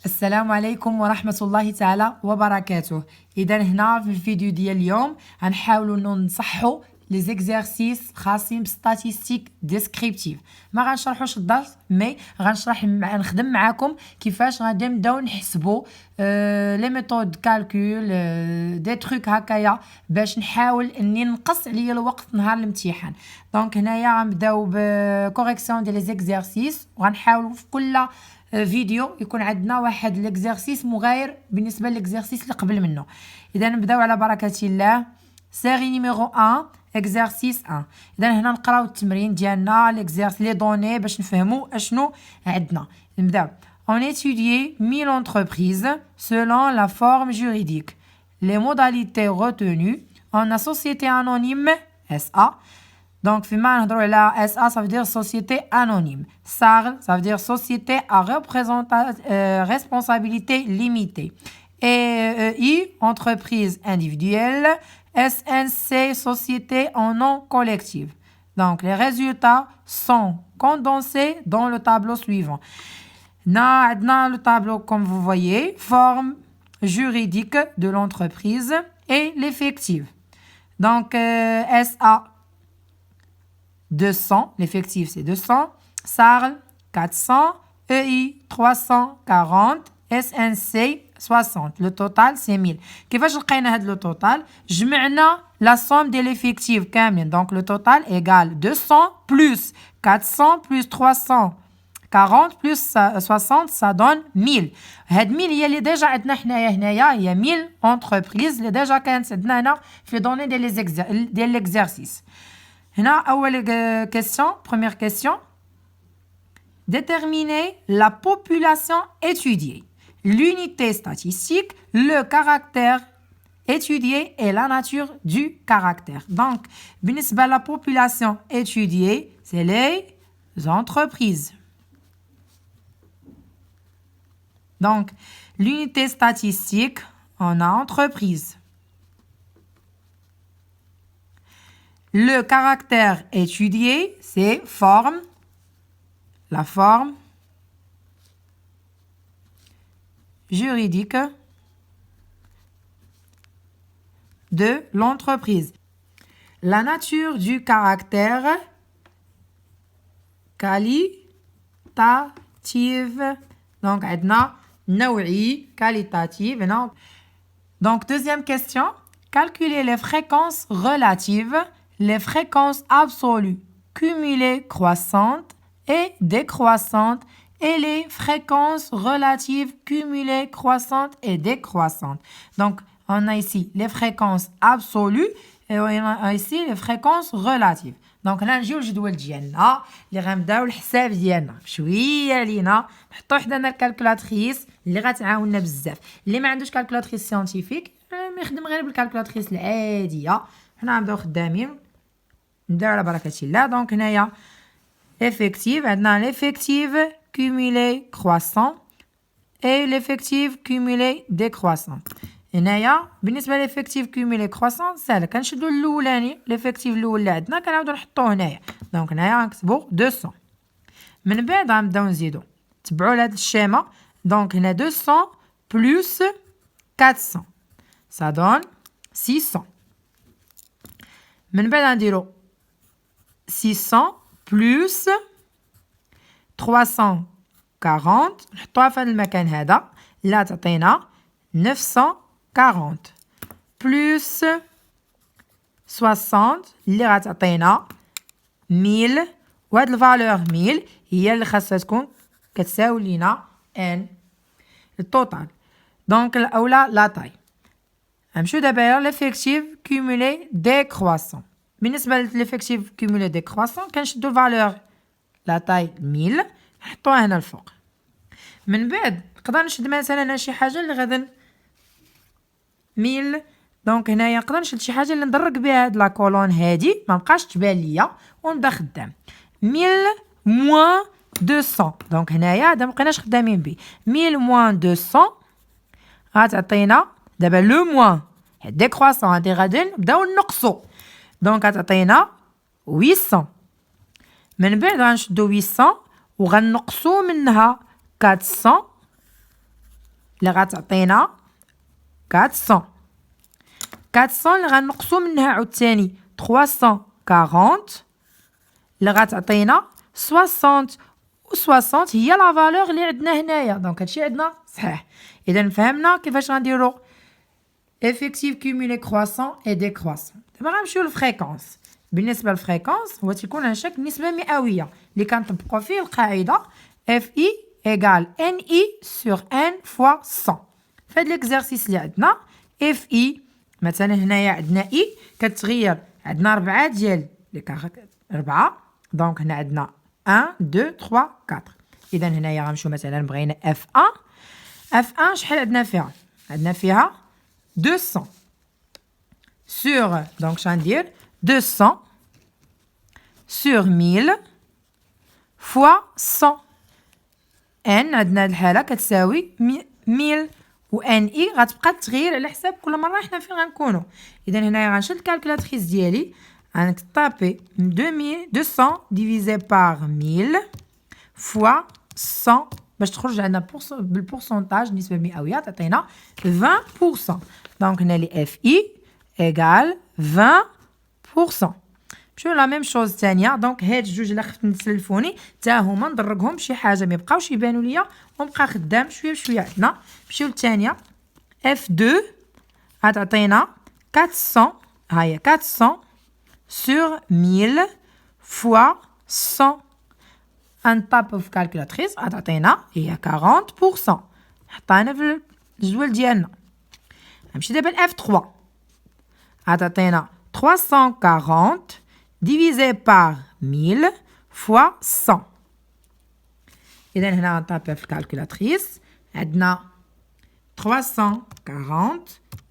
السلام عليكم ورحمة الله تعالى وبركاته. إذا هنا في الفيديو ديال اليوم غنحاولوا ننصحوا لي زيكزارسيس خاصين بستاتيستيك ديسكريبتيف. ما غنشرحوش الدرس مي نخدم معاكم كيفاش غادي نبداو نحسبوا لي ميثود كالكول دي تروك هكايا باش نحاول اني نقص عليا الوقت نهار الامتحان. دونك هنايا غنبداو بكوريكسيون ديال لي زيكزارسيس وغنحاولوا في كل فيديو يكون عندنا واحد ليكزارسيس مغاير بالنسبه للاكزارسيس اللي قبل منه. اذا نبداو على بركه الله. سيري نيميرو 1 اكزارسيس 1. اذا هنا نقراو التمرين ديالنا ليكزارس لي دوني باش نفهموا اشنو عندنا. نبداو. On étudiait 1000 entreprises selon la forme juridique. Les modalités retenues en la société anonyme SA. Donc, فيما نهضروا على SA, ça veut dire société anonyme. SARL, ça veut dire société à responsabilité limitée. EEI, entreprise individuelle. SNC, société en nom collective. Donc, les résultats sont condensés dans le tableau suivant. Dans le tableau, comme vous voyez, forme juridique de l'entreprise et l'effectif. Donc, SA 200, l'effectif c'est 200, SARL 400, EI 340, SNC 60. Le total c'est 1000. كيفاش لقينا هذا le total؟ جمعنا la somme de l'effectif كاملين. Donc le total égale 200 plus 400 plus 340 plus 60 ça donne 1000. هاد 1000 هي اللي ديجا عندنا حنايا هنايا هي 1000 entreprises اللي ديجا كانت عندنا هنا في دوني ديال ليكزارسيس. هنا أول question, première question. Déterminer la population étudiée. L'unité statistique, le caractère étudié et la nature du caractère. Donc, بالنسبة à la population étudiée, c'est les entreprises. Donc, l'unité statistique, on a entreprise. Le caractère étudié, c'est forme, la forme juridique de l'entreprise. La nature du caractère qualitative. Donc, عندنا نوعي qualitative. Donc, deuxième question. Calculer les fréquences relatives, les fréquences absolues, cumulées croissantes et décroissantes, et les fréquences relatives, cumulées croissantes et décroissantes. Donc, on a ici les fréquences absolues et on a ici les fréquences relatives. Donc, هنا نجيو للجدول ديالنا اللي غنبداو الحساب ديالنا بشويه لينا نحطو حدانا الكالكولاتريس اللي غتعاوننا بزاف. اللي ما عندوش كالكولاتريس سيانتيفيك يخدم غير بالكالكولاتريس العاديه. حنا نبداو خدامين نبداو على بركه الله. دونك هنايا effectif عندنا l'effectif cumulé croissant et l'effectif cumulé décroissant. هنايا بالنسبه للeffectif cumulé croissant سهل كنشدو الاولاني l'effectif الاول اللي عندنا كنعاودو نحطوه هنايا. دونك هنايا غنكتبو 200. من بعد غنبداو نزيدو تبعوا لهاد الشيما. دونك هنا 200 plus 400 ça donne 600. من بعد غنديرو 600 plus 340 نحطوها في هذا المكان هذا لا تعطينا 940 plus 60 اللي غتعطينا 1000. وهاد الفالور 1000 هي اللي خاصها تكون كتساوي لينا ان التوتال. دونك الاولى لا طاي. نمشيو دابا ليفيكتيف كومولي ديكرواسون. بالنسبه لليفيكتيف كومولي ديكرواسون كنشدو الفالور لا طاي 1000 نحطوها هنا الفوق. من بعد نقدر نشد مثلا شي حاجه اللي غادي 1000. دونك هنايا نقدر نشد شي حاجه اللي ندرك بها هاد لا كولون هادي ما بقاش تبان ليا ونبدا خدام 1000 موان 200. دونك هنايا هذا مابقيناش خدامين به 1000 موان 200 غتعطينا دابا لو موان ديكرواسون هادي غادي نبداو نقصو. دونك غتعطينا 800. من بعد غنشدو 800 وغنقصو منها 400 اللي غتعطينا 400 اللي غنقصو منها عاوتاني 340 اللي غتعطينا 60 و 60 هي لا فالور اللي عندنا هنايا. دونك هادشي عندنا صحيح. اذا فهمنا كيفاش غنديرو effectif cumulé croissant et décroissant. دابا غنمشيو للفريكونس. بالنسبه للفريكونس هو تيكون على شكل نسبه مئويه اللي كنطبقوا فيه القاعده FI égale NI sur N fois 100. في هاد ليكزارسيس اللي عندنا FI مثلا هنايا عندنا I كتغير عندنا 4 ديال لي كاركتر 4 دونك هنا عندنا 1 2 3 4. اذا هنايا غنمشيو مثلا بغينا F1 شحال عندنا فيها؟ عندنا فيها 200 sur donc j'en 200 sur 1000 fois 100 n عندنا هاد الحاله كتساوي 1000 و ان اي غتبقى تغير على حساب كل مره حنا فين غنكونوا. اذا هنايا غنشد الكالكولاتريس ديالي غنطابي 200 divisé par 1000 fois 100 باش تخرج عندنا بالبورسونتاج نسبه مئويه تعطينا 20%. دونك هنا لي اف اي ايغال 20%. مشيو لا ميم شوز ثانيه. دونك هاد الجوج اللي خفت نسلفوني حتى هما ندرجهم بشي حاجه ما يبقاوش يبانوا ليا ونبقى خدام شويه بشويه. عندنا مشيو للثانيه اف 2 غتعطينا 400 ها هي 400 sur 1000 fois 100 نطابو في كالكولاتريس غتعطينا هي 40%. حطينا في الجدول ديالنا. نمشي دابا ل F3 غتعطينا 340 divisé par 1000 fois 100. إذا هنا غنطابيها في الكالكولاتريس عندنا 340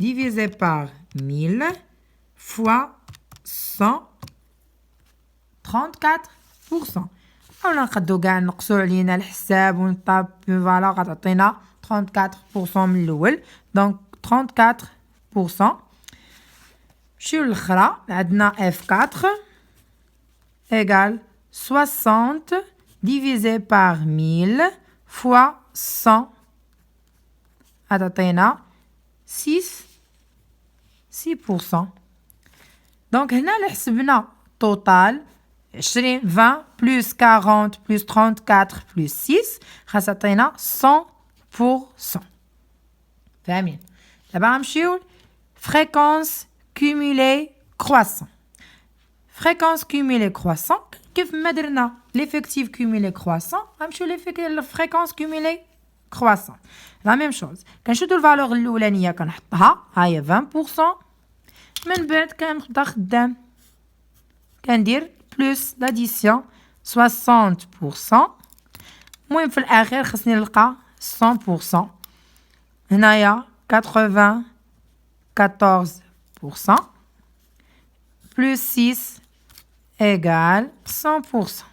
divisé par 1000 fois 100 34%. اولا نقدو كاع نقصو علينا الحساب ونطاب فوالا غتعطينا 34% من الاول. دونك 34%. نمشيو للاخرى عندنا F4 égale 60 divisé par 1000 fois 100 غتعطينا 6%. دونك هنا اللي حسبنا توتال 20 plus 40 plus 34 plus 6 خاص تعطينا 100%. فاهمين؟ دابا غنمشيو fréquence cumulée croissant. fréquence cumulée croissant كيف ما درنا l'effectif cumulé croissant غنمشيو fréquence cumulée croissant. لا ميم شوز كنشدو الفالور الاولانيه كنحطها ها هي 20%. من بعد كنبدا خدام كندير بلس لاديسيون 60%. المهم في الاخير خصني نلقى 100%. هنايا 94% بلس 6 ايغال 100%.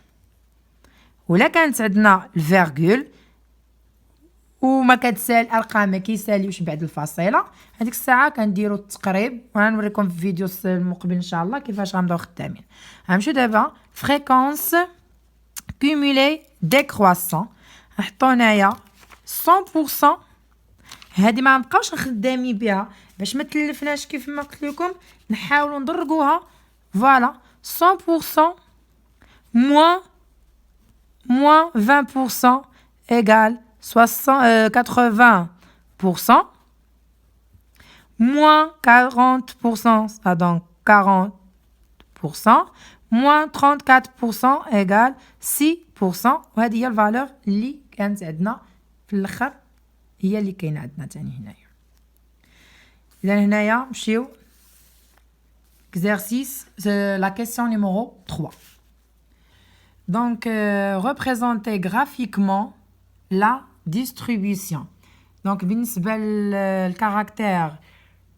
ولا كانت عندنا الفيرغول وما كتسال الارقام ما كيساليوش بعد الفاصله هذيك الساعه كنديروا التقريب وغنوريكم في الفيديو المقبل ان شاء الله كيفاش غنبداو خدامين. غنمشيو دابا فريكونس كومولي ديكرواسون نحطو هنايا 100%. هذه ما نبقاوش خدامين بها باش ما تلفناش كيف ما قلت لكم نحاولوا ندرجوها فوالا 100% moins 20% égale 80%, moins 40%, ça donc 40%, moins 34% égale 6%. وهذه هي الفالور اللي كانت عندنا في الاخر هي اللي كاينه عندنا ثاني هنايا. اذا هنايا نمشيو exercice la question numéro 3. Donc représenter graphiquement la distribution. Donc بالنسبة للكاركتير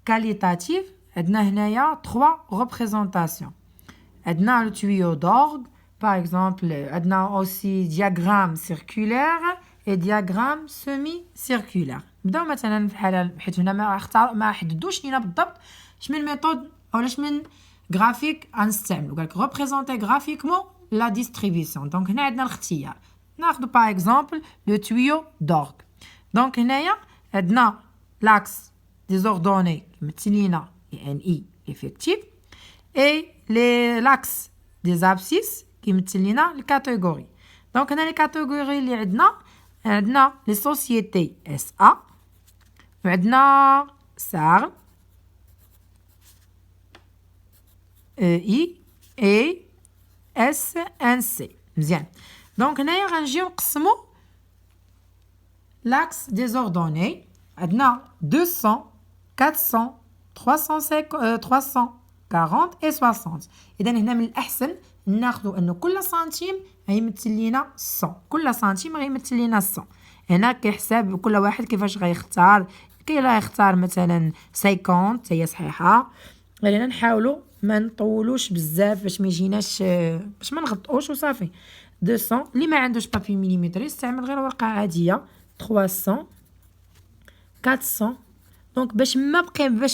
qualitatif عندنا هنايا 3 représentations. عندنا le tuyau d'orgue par exemple عندنا aussi diagramme circulaire et diagramme semi-circulaire. نبداو مثلا في الحالة حيت هنا ما حددوش لينا بالضبط شمن ميثود ولا شمن غرافيك غنستعملو. قالك représenter graphiquement la distribution. Donc هنا عندنا الاختيار ناخذ par exemple le tuyau d'orgue. Donc هنايا عندنا لاكس ديزوردوني كيمثل لينا ان اي افكتيف اي لي لاكس دي زابسيس كيمثل لينا الكاتيجوري. دونك هنا لي كاتيجوري اللي عندنا لي سوسيتي اس ا وعندنا سار اي اس ان سي. مزيان. دونك هنايا غنجيو نقسمو لاكس ديزوردوني. عندنا 200 400 340 و 60. اذا هنا من الاحسن ناخذ انه كل سنتيم غيمثل لينا 100. كل سنتيم غيمثل لينا 100. هنا كيحسب كل واحد كيفاش غيختار. كاين لا يختار مثلا 50 هي صحيحه. خلينا نحاولوا ما نطولوش بزاف باش ما يجيناش باش ما نغطوش وصافي. 200 اللي ما عندوش بابي مليمتر يستعمل غير ورقه عاديه. 300 400. دونك باش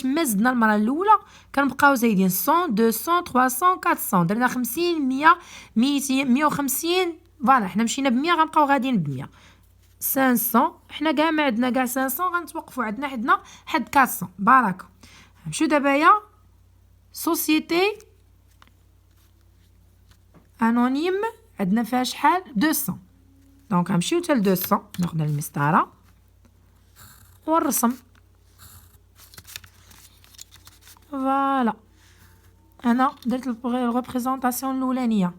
ما زدنا المره الاولى كنبقاو زايدين 100 200 300 400. درنا 50 100 200 150. فوالا حنا مشينا ب 100 غنبقاو غاديين ب 100. 500 حنا كاع ما عندنا كاع 500 غنتوقفوا عندنا حد 400. بارك. نمشيو دابايا سوسيتي انونيم عندنا فيها شحال 200. دونك غنمشيو حتى ل 200 ناخذ المسطره والرسم. فوالا انا درت الريبريزونطاسيون الاولانيه.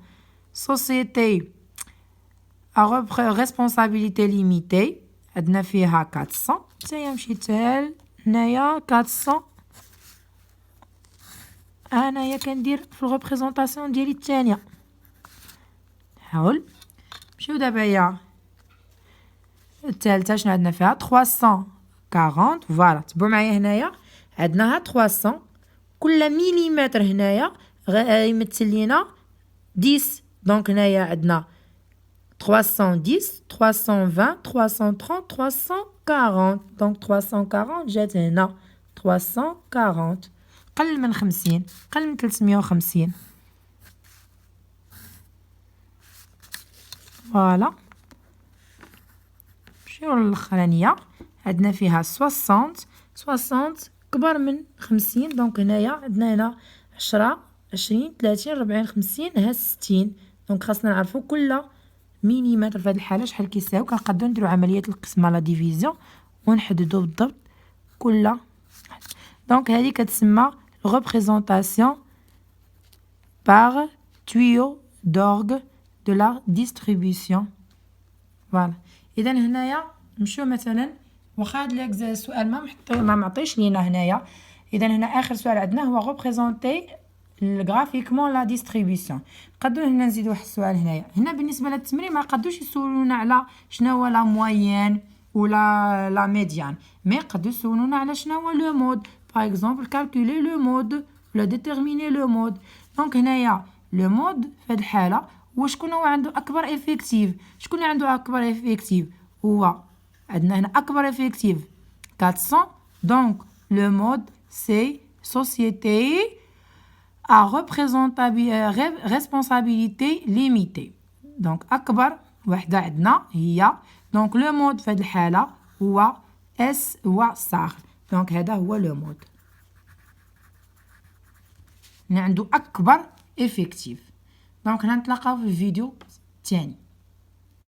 سوسيتي ا ريسبونسابيلتي ليميتي عندنا فيها 400. حتى مشيت هنايا 400. انايا كندير في الريبريزونطاسيون ديالي الثانيه. نحاول نمشيو دابايا الثالثه. شنو عندنا فيها 340. فوالا تبعوا معايا هنايا عندنا 300. كل مليمتر هنايا يمثل لينا 10. دونك هنايا عندنا 310 320 330 340. دونك 340 جات هنا 340. قل من 50 قل من 350. فوالا نمشيو للاخرانيه عندنا فيها 60 كبر من 50. دونك هنايا عندنا هنا 10 20 30 40 50 ها 60. دونك خاصنا نعرفوا كل مليمتر في هذه الحاله شحال كيساوي. كنقدروا نديروا عمليه القسمه لا ديفيزيون ونحددوا بالضبط كل. دونك هذه كتسمى représentation par tuyau d'orgue de la distribution. فوالا. اذا هنايا نمشيو مثلا واخا هاد السؤال ما معطيش لينا هنايا. اذا هنا اخر سؤال عندنا هو représenter graphiquement la distribution. نقدروا هنا نزيدوا واحد السؤال هنايا. هنا بالنسبه للتمرين ما قدوش يسولونا على شنو هو لا موين ولا لا ميديان. مي قدروا يسولونا على شنو هو لو مود. باغ اكزومبل كالكولي لو مود ولا ديتيرميني لو مود. دونك هنايا لو مود في هذه الحاله هو شكون هو عنده اكبر افيكتيف. شكون اللي عنده اكبر افيكتيف هو عندنا هنا اكبر افيكتيف 400. دونك لو مود سي سوسيتي ا ريسبونسابيلتي ليميتي. دونك اكبر وحده عندنا هي دونك لو مود في هذه الحاله هو اس هو صاغ. دونك هذا هو لو مود اللي عنده اكبر افيكتيف. دونك نتلاقاو في الفيديو الثاني.